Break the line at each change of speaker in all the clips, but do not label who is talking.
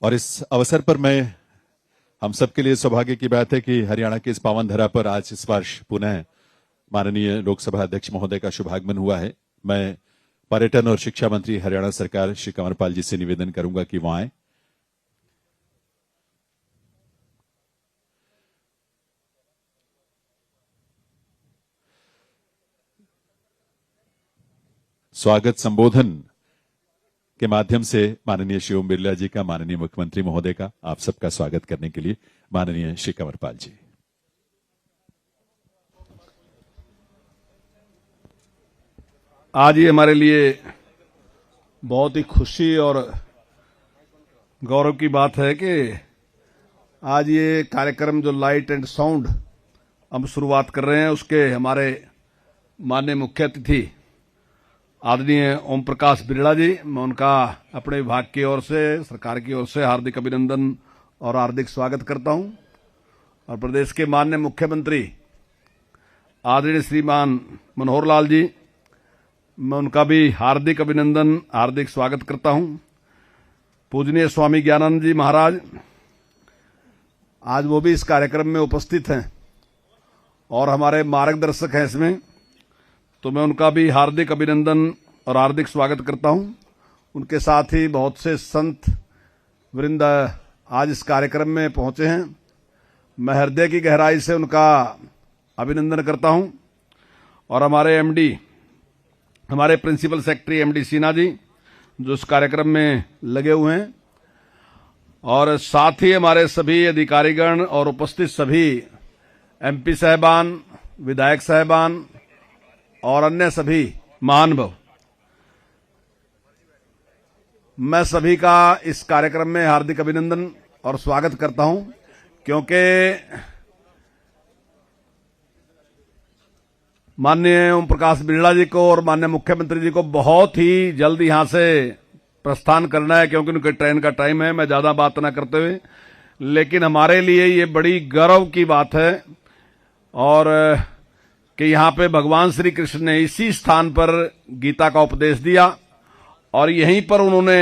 और इस अवसर पर मैं हम सबके लिए सौभाग्य की बात है कि हरियाणा की इस पावन धरा पर आज इस वर्ष पुनः माननीय लोकसभा अध्यक्ष महोदय का शुभागमन हुआ है। मैं पर्यटन और शिक्षा मंत्री हरियाणा सरकार श्री कंवरपाल जी से निवेदन करूंगा कि वहां आए। स्वागत संबोधन के माध्यम से माननीय श्री ओम बिरला जी का, माननीय मुख्यमंत्री महोदय का, आप सबका स्वागत करने के लिए माननीय श्री कंवरपाल जी।
आज ये हमारे लिए बहुत ही खुशी और गौरव की बात है कि आज ये कार्यक्रम जो लाइट एंड साउंड हम शुरुआत कर रहे हैं उसके हमारे माननीय मुख्य अतिथि आदरणीय ओम प्रकाश बिरला जी, मैं उनका अपने विभाग की ओर से, सरकार की ओर से हार्दिक अभिनंदन और हार्दिक स्वागत करता हूं। और प्रदेश के माननीय मुख्यमंत्री आदरणीय श्रीमान मनोहर लाल जी, मैं उनका भी हार्दिक अभिनंदन, हार्दिक स्वागत करता हूं। पूजनीय स्वामी ज्ञानानंद जी महाराज, आज वो भी इस कार्यक्रम में उपस्थित हैं और हमारे मार्गदर्शक हैं इसमें, तो मैं उनका भी हार्दिक अभिनंदन और हार्दिक स्वागत करता हूं। उनके साथ ही बहुत से संत वृंद आज इस कार्यक्रम में पहुंचे हैं। मैं हृदय की गहराई से उनका अभिनंदन करता हूं। और हमारे एमडी, हमारे principal secretary MD Sinha ji, जो इस कार्यक्रम में लगे हुए हैं, और साथ ही हमारे सभी अधिकारीगण और उपस्थित सभी एमपी साहबान, विधायक साहबान और अन्य सभी महानुभाव, मैं सभी का इस कार्यक्रम में हार्दिक अभिनंदन और स्वागत करता हूं, क्योंकि माननीय ओम प्रकाश बिरला जी को और माननीय मुख्यमंत्री जी को बहुत ही जल्द यहां से प्रस्थान करना है, क्योंकि उनके ट्रेन का टाइम है। मैं ज्यादा बात न करते हुए, लेकिन हमारे लिए ये बड़ी गर्व की बात है और कि यहां पे भगवान श्री कृष्ण ने इसी स्थान पर गीता का उपदेश दिया और यहीं पर उन्होंने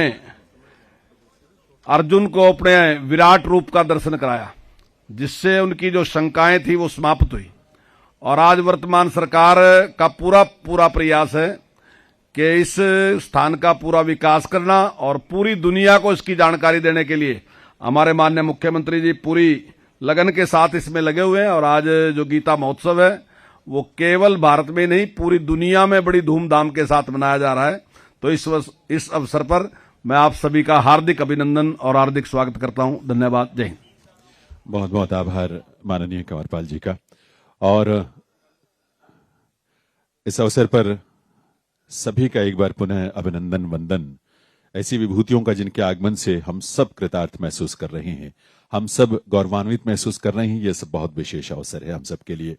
अर्जुन को अपने विराट रूप का दर्शन कराया, जिससे उनकी जो शंकाएं थी वो समाप्त हुई। और आज वर्तमान सरकार का पूरा प्रयास है कि इस स्थान का पूरा विकास करना और पूरी दुनिया को इसकी जानकारी देने के लिए हमारे माननीय मुख्यमंत्री जी पूरी लगन के साथ इसमें लगे हुए हैं। और आज जो गीता महोत्सव है वो केवल भारत में नहीं, पूरी दुनिया में बड़ी धूमधाम के साथ मनाया जा रहा है। तो इस अवसर पर मैं आप सभी का हार्दिक अभिनंदन और हार्दिक स्वागत करता हूं। धन्यवाद। जय हिंद।
बहुत बहुत आभार माननीय कंवरपाल जी का। और इस अवसर पर सभी का एक बार पुनः अभिनंदन, वंदन। ऐसी विभूतियों का जिनके आगमन से हम सब कृतार्थ महसूस कर रहे हैं, हम सब गौरवान्वित महसूस कर रहे हैं। यह सब बहुत विशेष अवसर है हम सबके लिए।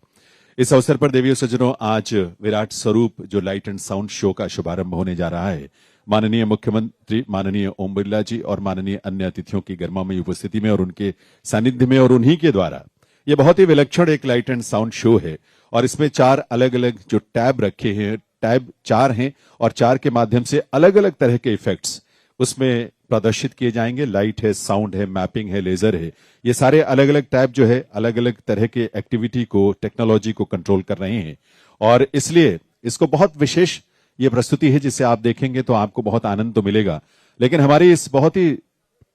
इस अवसर पर देवी सज्जनों, आज विराट स्वरूप जो लाइट एंड साउंड शो का शुभारंभ होने जा रहा है, माननीय मुख्यमंत्री माननीय ओम बिरला जी और माननीय अन्य अतिथियों की गर्मामयी उपस्थिति में और उनके सानिध्य में और उन्हीं के द्वारा ये बहुत ही विलक्षण एक लाइट एंड साउंड शो है। और इसमें 4 अलग अलग जो टैब रखे हैं, टैब 4 हैं और 4 के माध्यम से अलग अलग तरह के इफेक्ट्स उसमें प्रदर्शित किए जाएंगे। लाइट है, साउंड है, मैपिंग है, लेजर है। ये सारे अलग अलग टैब जो है अलग अलग तरह के एक्टिविटी को, टेक्नोलॉजी को कंट्रोल कर रहे हैं। और इसलिए इसको बहुत विशेष ये प्रस्तुति है, जिसे आप देखेंगे तो आपको बहुत आनंद तो मिलेगा। लेकिन हमारी इस बहुत ही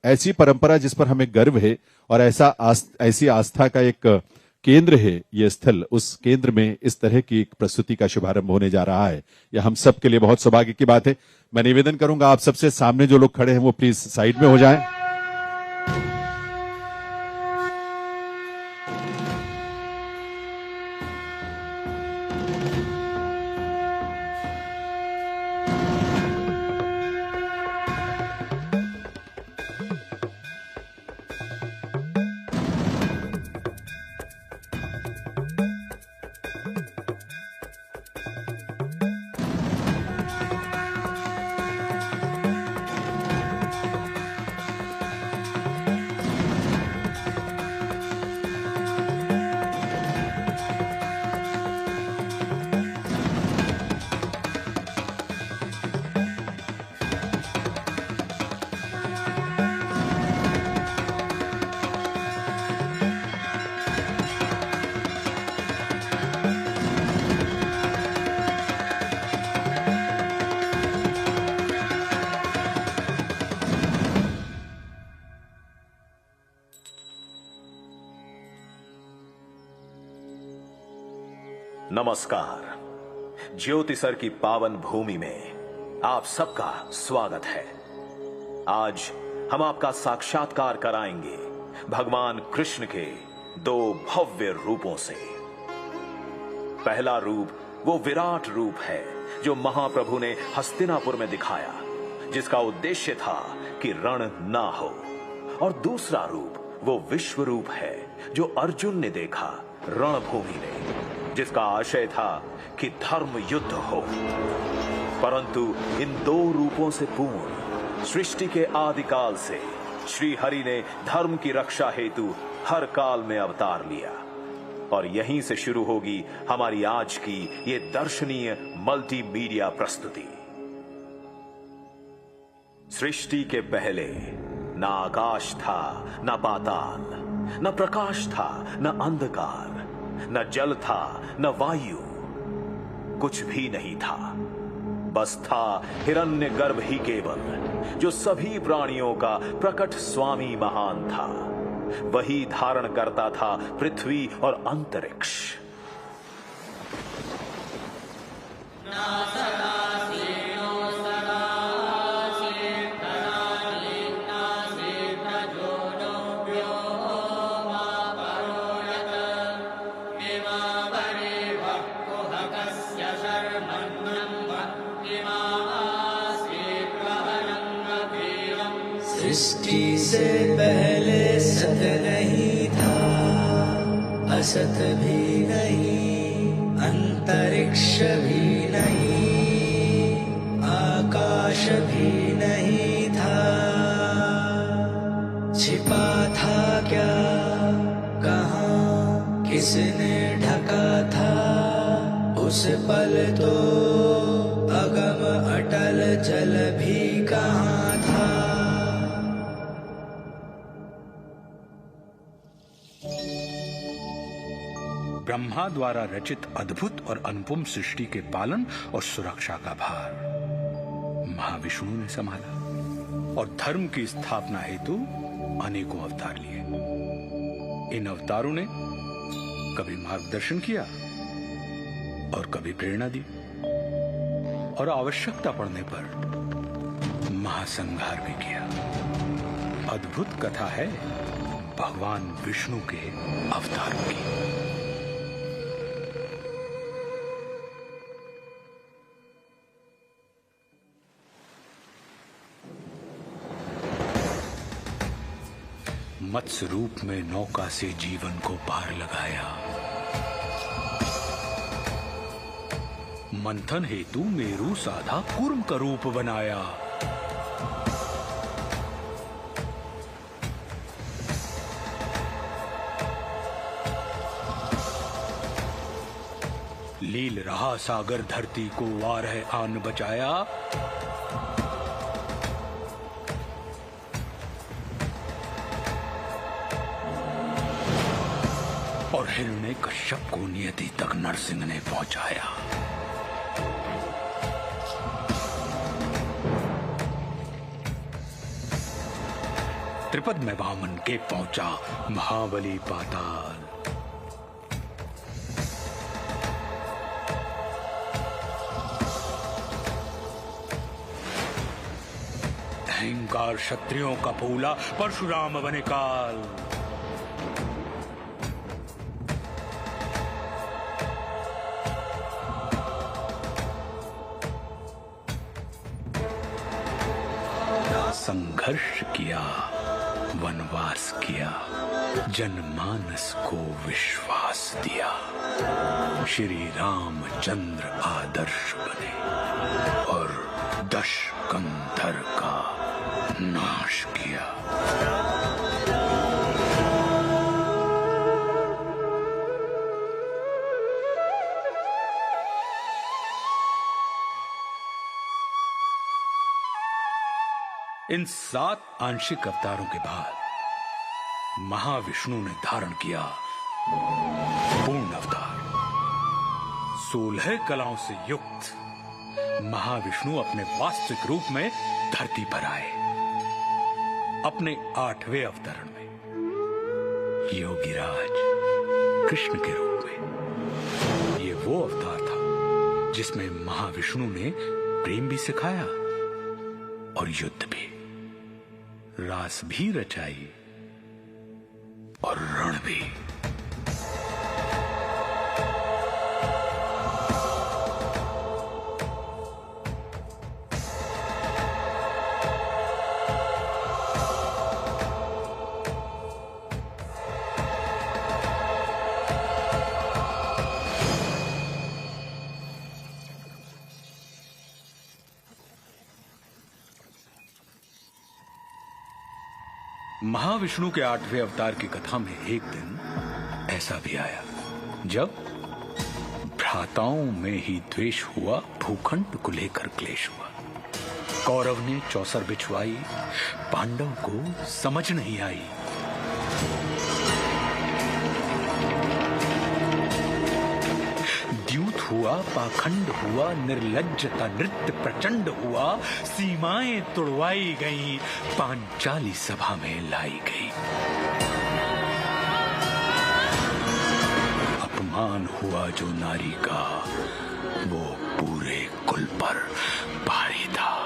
ऐसी परंपरा जिस पर हमें गर्व है और ऐसी आस्था का एक केंद्र है ये स्थल, उस केंद्र में इस तरह की एक प्रस्तुति का शुभारंभ होने जा रहा है। यह हम सब के लिए बहुत सौभाग्य की बात है। मैं निवेदन करूंगा आप सबसे, सामने जो लोग खड़े हैं वो प्लीज साइड में हो जाएं।
नमस्कार। ज्योतिसर की पावन भूमि में आप सबका स्वागत है। आज हम आपका साक्षात्कार कराएंगे भगवान कृष्ण के दो भव्य रूपों से। पहला रूप वो विराट रूप है जो महाप्रभु ने हस्तिनापुर में दिखाया, जिसका उद्देश्य था कि रण ना हो। और दूसरा रूप वो विश्व रूप है जो अर्जुन ने देखा रणभूमि में, जिसका आशय था कि धर्म युद्ध हो। परंतु इन दो रूपों से पूर्ण सृष्टि के आदिकाल से श्री हरि ने धर्म की रक्षा हेतु हर काल में अवतार लिया। और यहीं से शुरू होगी हमारी आज की ये दर्शनीय मल्टीमीडिया प्रस्तुति। सृष्टि के पहले ना आकाश था, ना पाताल, न प्रकाश था, न अंधकार, न जल था, न वायु, कुछ भी नहीं था। बस था हिरण्यगर्भ ही केवल, जो सभी प्राणियों का प्रकट स्वामी महान था। वही धारण करता था पृथ्वी और अंतरिक्ष।
सृष्टि से पहले सत नहीं था, असत भी नहीं, अंतरिक्ष भी नहीं, आकाश भी नहीं था। छिपा था क्या, कहाँ, किसने ढका था? उस पल तो अगम अटल जल भी कहाँ था।
ब्रह्मा द्वारा रचित अद्भुत और अनुपम सृष्टि के पालन और सुरक्षा का भार महाविष्णु ने संभाला और धर्म की स्थापना हेतु अनेकों अवतार लिए। इन अवतारों ने कभी मार्गदर्शन किया और कभी प्रेरणा दी, और आवश्यकता पड़ने पर महासंहार भी किया। अद्भुत कथा है भगवान विष्णु के अवतारों की। मत्स्य रूप में नौका से जीवन को पार लगाया। मंथन हेतु मेरु साधा कूर्म का रूप बनाया। लील रहा सागर धरती को वार है आन बचाया। और हिरण्य कश्यप को नियति तक नरसिंह ने पहुंचाया। त्रिपद में वामन के पहुंचा महाबली पाताल। अहंकार क्षत्रियों का फूला परशुराम बने काल। संघर्ष किया, वनवास किया, जनमानस को विश्वास दिया। श्री रामचंद्र आदर्श बने और दश कंधर का नाश किया। इन 7 आंशिक अवतारों के बाद महाविष्णु ने धारण किया पूर्ण अवतार। 16 कलाओं से युक्त महाविष्णु अपने वास्तविक रूप में धरती पर आए। अपने 8वें अवतरण में योगीराज कृष्ण के रूप में। ये वो अवतार था जिसमें महाविष्णु ने प्रेम भी सिखाया और युद्ध भी, रास भी रचाई और रण भी। महाविष्णु के 8वें अवतार की कथा में एक दिन ऐसा भी आया जब भ्राताओं में ही द्वेष हुआ, भूखंड को लेकर क्लेश हुआ। कौरव ने चौसर बिछवाई, पांडव को समझ नहीं आई। द्यूत हुआ, पाखंड हुआ, निर्लज्जता नृत्य प्रचंड हुआ, सीमाएं तोड़वाई गई, पांचाली सभा में लाई गई। अपमान हुआ जो नारी का, वो पूरे कुल पर भारी था।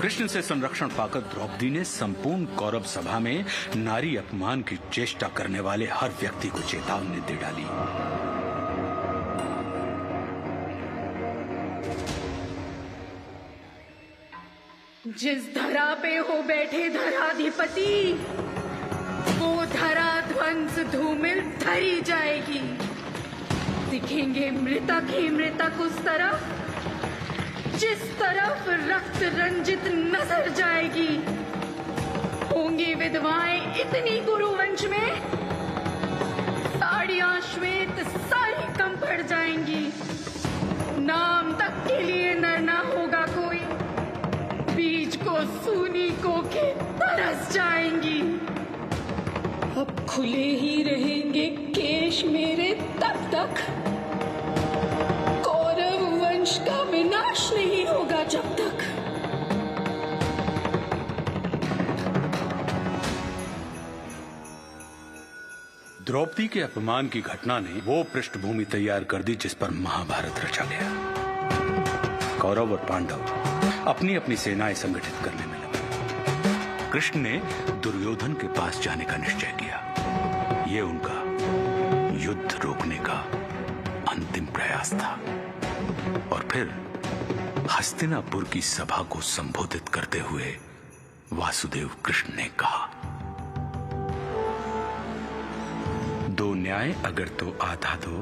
कृष्ण से संरक्षण पाकर द्रौपदी ने संपूर्ण कौरव सभा में नारी अपमान की चेष्टा करने वाले हर व्यक्ति को चेतावनी दे डाली।
जिस धरा पे हो बैठे धराधिपति, वो धरा ध्वंस धूमिल धरी जाएगी। दिखेंगे मृतक ही मृतक उस तरफ जिस तरफ रक्त रंजित नजर जाएगी। होंगी विधवाएं इतनी गुरुवंश में, साड़ियां श्वेत सारी कम पड़ जाएंगी। नाम तक के लिए नर ना होगा कोई, बीज को सूनी को के तरस जाएंगी। अब खुले ही रहेंगे केश मेरे तब तक, कौरव वंश का विनाश नहीं होगा जब तक।
द्रौपदी के अपमान की घटना ने वो पृष्ठभूमि तैयार कर दी जिस पर महाभारत रचा गया। कौरव और पांडव अपनी अपनी सेनाएं संगठित करने में लगे। कृष्ण ने दुर्योधन के पास जाने का निश्चय किया। ये उनका युद्ध रोकने का अंतिम प्रयास था। और फिर हस्तिनापुर की सभा को संबोधित करते हुए वासुदेव कृष्ण ने कहा, दो न्याय अगर तो आधा दो,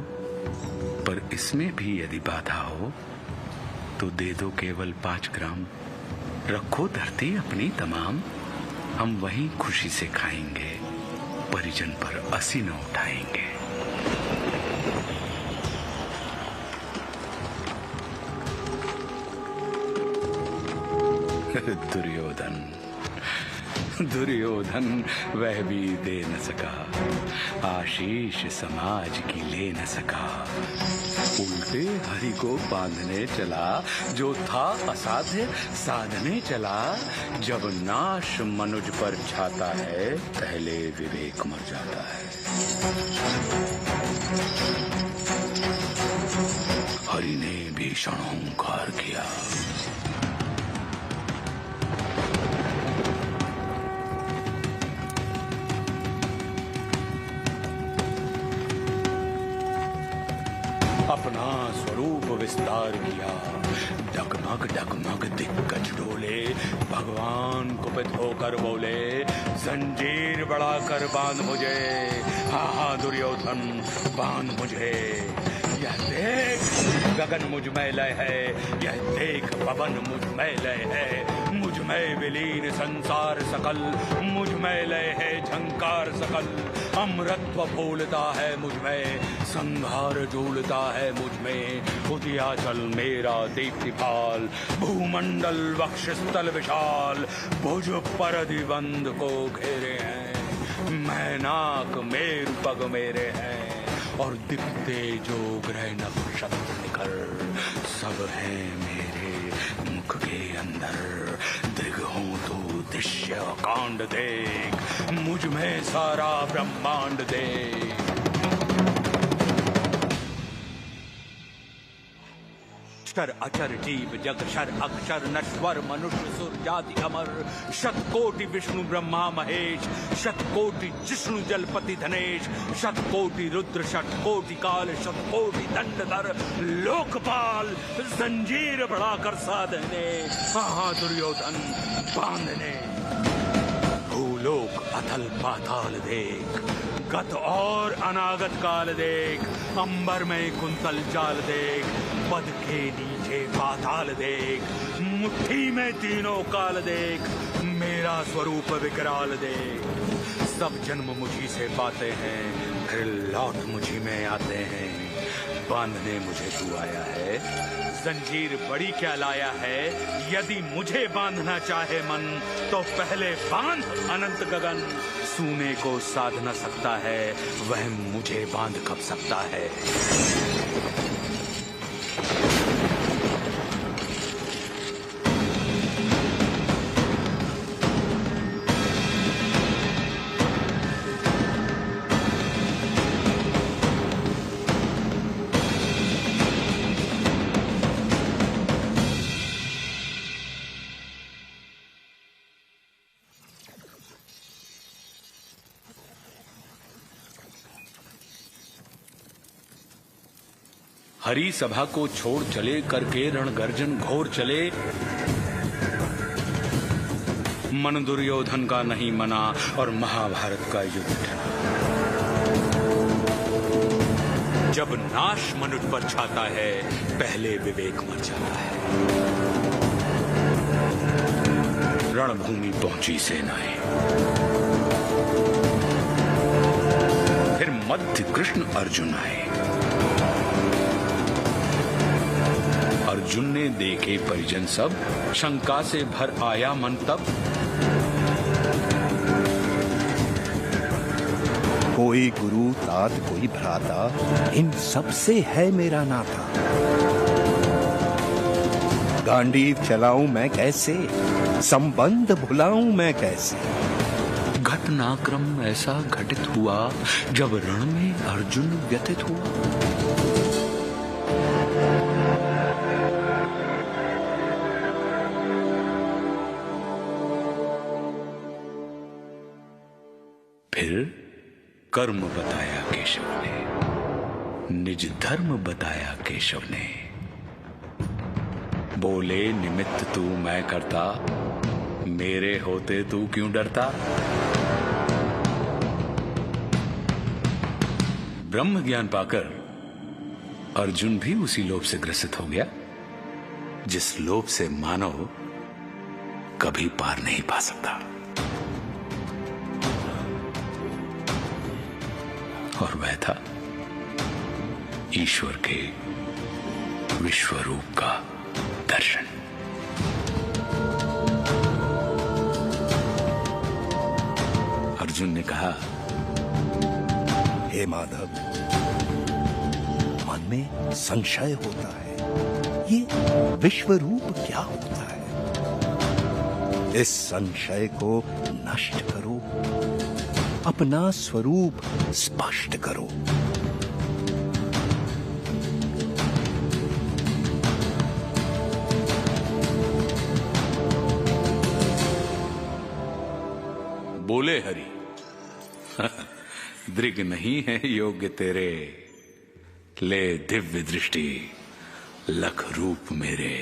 पर इसमें भी यदि बाधा हो तो दे दो केवल 5 ग्राम। रखो धरती अपनी तमाम, हम वहीं खुशी से खाएंगे, परिजन पर असी न उठाएंगे। दुर्योधन वह भी दे न सका, आशीष समाज की ले न सका। उल्टे हरि को बांधने चला, जो था असाध्य साधने चला। जब नाश मनुज पर छाता है, पहले विवेक मर जाता है। हरि ने भीषण हुंकार किया। विस्तार किया। डगमग डगमग दिग्गज डोले, भगवान कुपित होकर बोले, जंजीर बढ़ाकर बांध मुझे, हाँ दुर्योधन बांध मुझे। यह देख गगन मुझ में लय है, यह देख पवन मुझ में लय है, मुझ में विलीन संसार सकल, मुझ में लय है झंकार सकल। अमृतत्व फूलता है मुझ में, संहार झूलता है मुझ में। उदयाचल मेरा दीप्तिपाल, भूमंडल वक्षस्थल विशाल, भुज पर दिबंध को घेरे हैं। मैनाक मेरु पग मेरे हैं, और दिखते जो ग्रह नक्षत्र निकर, सब है मेरे मुख के अंदर। दृगों तो दृश्य कांड देख, मुझ में सारा ब्रह्मांड देख। अक्षर अचर जीव जग शर अक्षर नश्वर, मनुष्य सुर जाति अमर। शतकोटि विष्णु ब्रह्मा महेश, शतकोटि जिष्णु जलपति धनेश। शतकोटि रुद्र शतकोटि काल, शतकोटि दंडधर लोकपाल। जंजीर बढ़ाकर साधने, हाँ दुर्योधन बांधने। भूलोक अथल पाताल देख, गत और अनागत काल देख। अंबर में कुंतल जाल देख, पद के नीचे पाताल देख। मुट्ठी में तीनों काल देख, मेरा स्वरूप विकराल देख। सब जन्म मुझी से पाते हैं, फिर लौट मुझी में आते हैं। बांधने मुझे तू आया है, जंजीर बड़ी क्या लाया है। यदि मुझे बांधना चाहे मन, तो पहले बांध अनंत गगन। सूने को साध न सकता है, वह मुझे बांध कब सकता है। हरी सभा को छोड़ चले, करके रणगर्जन घोर चले। मन दुर्योधन का नहीं मना, और महाभारत का युद्ध ठना। जब नाश मनुष्य पर छाता है, पहले विवेक मर जाता है। रणभूमि पहुंची सेनाएं, फिर मध्य कृष्ण अर्जुन आए। अर्जुन ने देखे परिजन सब, शंका से भर आया मन तब।
कोई गुरु तात कोई भ्राता, इन सब से है मेरा नाता। गांडीव चलाऊं मैं कैसे, संबंध भुलाऊं मैं कैसे।
घटनाक्रम ऐसा घटित हुआ, जब रण में अर्जुन व्यथित हुआ। फिर कर्म बताया केशव ने, निज धर्म बताया केशव ने। बोले निमित्त तू मैं करता, मेरे होते तू क्यों डरता। ब्रह्म ज्ञान पाकर अर्जुन भी उसी लोभ से ग्रसित हो गया, जिस लोभ से मानव कभी पार नहीं पा सकता। और वह था ईश्वर के विश्वरूप का दर्शन। अर्जुन ने कहा,
हे माधव, मन में संशय होता है, ये विश्वरूप क्या होता है। इस संशय को नष्ट करो, अपना स्वरूप स्पष्ट करो।
बोले हरि, दृग नहीं है योग्य तेरे, ले दिव्य दृष्टि लख रूप मेरे।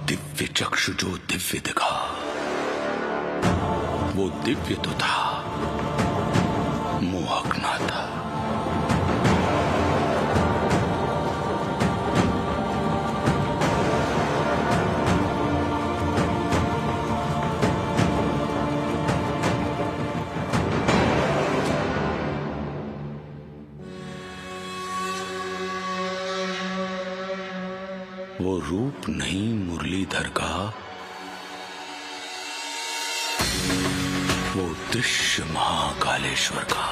दिव्य चक्षु जो दिव्य दिखा, वो दिव्य तो था, मोहक ना था। वो रूप नहीं मुरलीधर का, वो दृश्य महाकालेश्वर का।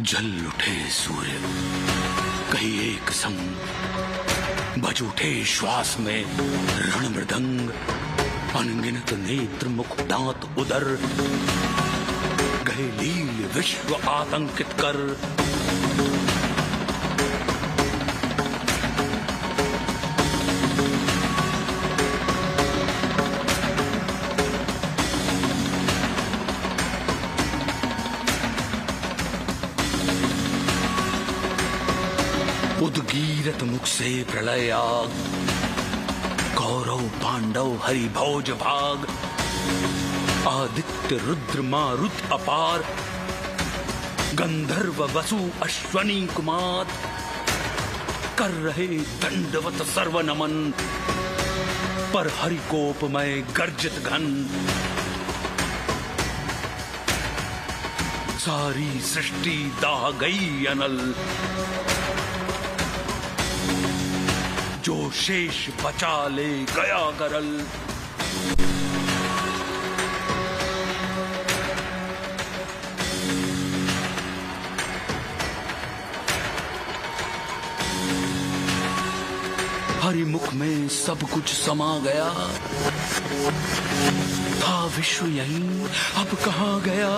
जल उठे सूर्य कहीं एक संग, बज उठे श्वास में रण मृदंग। अनगिनत नेत्र मुख दांत उदर, गए लील विश्व आतंकित कर। उद्गीरत मुख से प्रलय आग, कौरव पांडव हरि भोज भाग। आदित्य रुद्र मारुत अपार, गंधर्व वसु अश्वनी कुमार। कर रहे दंडवत सर्व नमन, पर हरि कोपमय गर्जित घन। सारी सृष्टि दाह गई अनल, जो शेष बचा ले गया गरल। हरि मुख में सब कुछ समा गया, था विश्व यहीं अब कहाँ गया।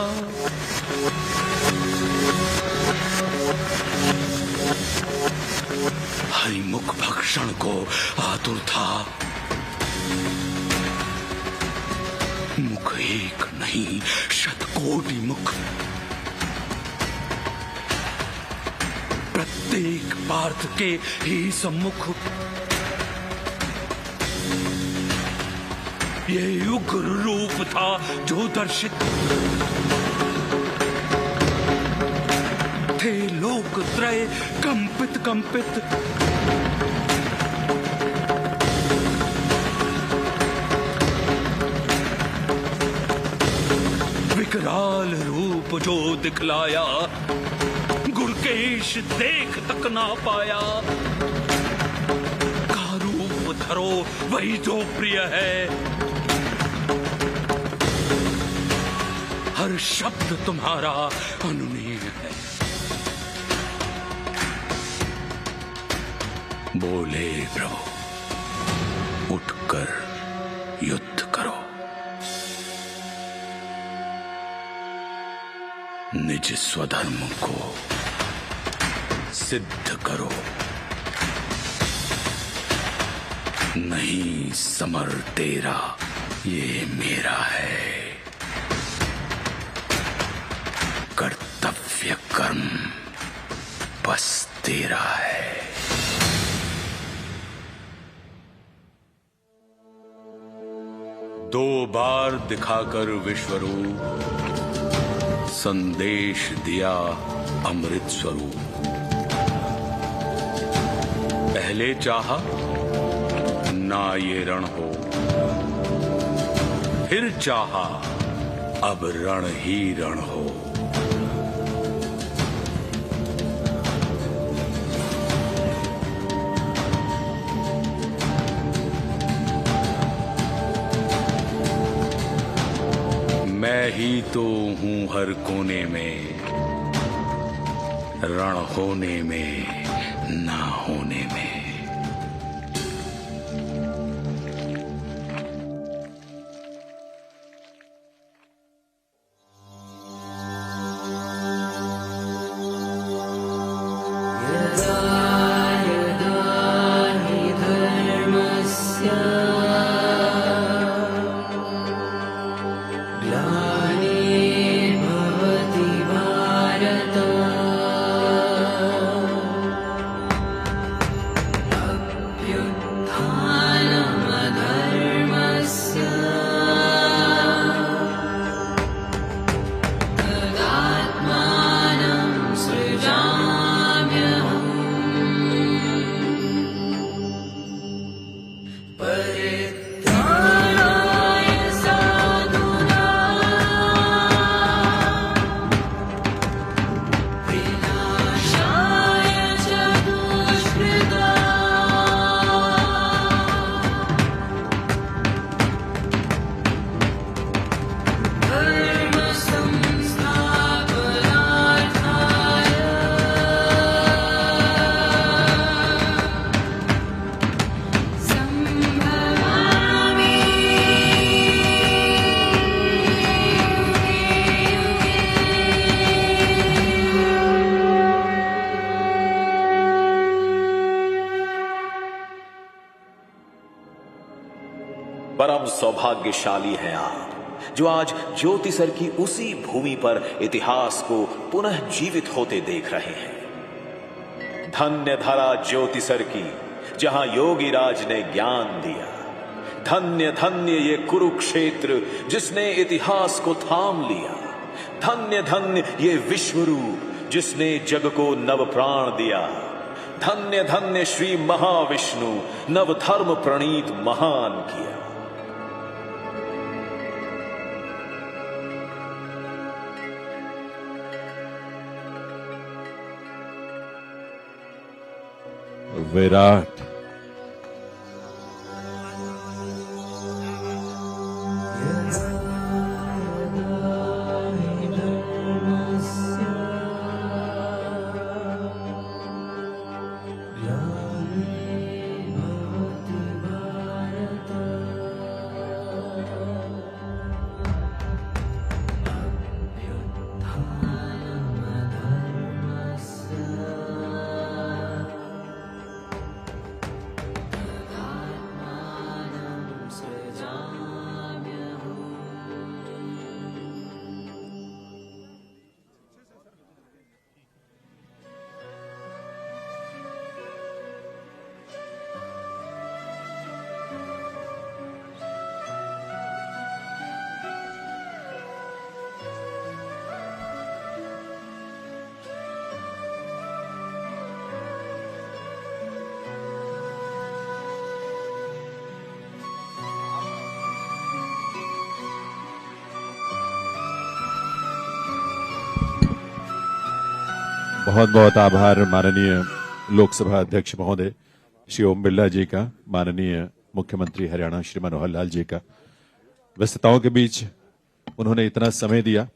हरि मुख भक्षण को आतुर था, मुख एक नहीं शतकोटि मुख। प्रत्येक पार्थ के ही सम्मुख, ये उग्र रूप था जो दर्शित। थे लोक त्रय कंपित कंपित, विकराल रूप जो दिखलाया, गुरकेश देख तक ना पाया। का रूप धरो वही जो प्रिय है, हर शब्द तुम्हारा अनुनीय है। बोले प्रभु उठकर युद्ध करो, निज स्वधर्म को सिद्ध करो। नहीं समर तेरा ये मेरा है, कर्तव्य कर्म बस तेरा है। दो बार दिखाकर विश्वरूप, संदेश दिया अमृत स्वरूप। पहले चाहा ना ये रण हो, फिर चाहा अब रण ही रण हो। मैं ही तो हूं हर कोने में, रण होने में ना होने में।
यदा हि धर्मस्य ग्लानिर्भवति भारत अभ्युत्थानमधर्मस्य तदात्मानं सृजाम्यहम् परित्राणाय साधूनां विनाशाय च दुष्कृताम् धर्म संस्थापनार्थाय संभवामि
परम सौभाग्यशाली हैं आप जो आज ज्योतिसर की उसी भूमि पर इतिहास को पुनः जीवित होते देख रहे हैं। धन्य धरा ज्योतिसर की जहां योगी राज ने ज्ञान दिया। धन्य धन्य ये कुरुक्षेत्र जिसने इतिहास को थाम लिया। धन्य धन्य ये विश्वरूप जिसने जग को नव प्राण दिया। धन्य धन्य श्री महाविष्णु नव धर्म प्रणीत महान किया।
विराट बहुत बहुत आभार माननीय लोकसभा अध्यक्ष महोदय श्री ओम बिरला जी का, माननीय मुख्यमंत्री हरियाणा श्री मनोहर लाल जी का। व्यस्तताओं के बीच उन्होंने इतना समय दिया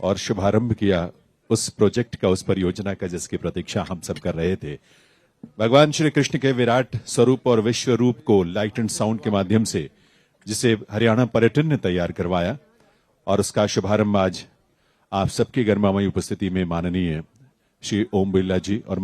और शुभारंभ किया उस प्रोजेक्ट का, उस परियोजना का जिसकी प्रतीक्षा हम सब कर रहे थे। भगवान श्री कृष्ण के विराट स्वरूप और विश्व रूप को लाइट एंड साउंड के माध्यम से जिसे हरियाणा पर्यटन ने तैयार करवाया और उसका शुभारंभ आज आप सबकी गर्मामयी उपस्थिति में माननीय श्री ओम बिरला जी और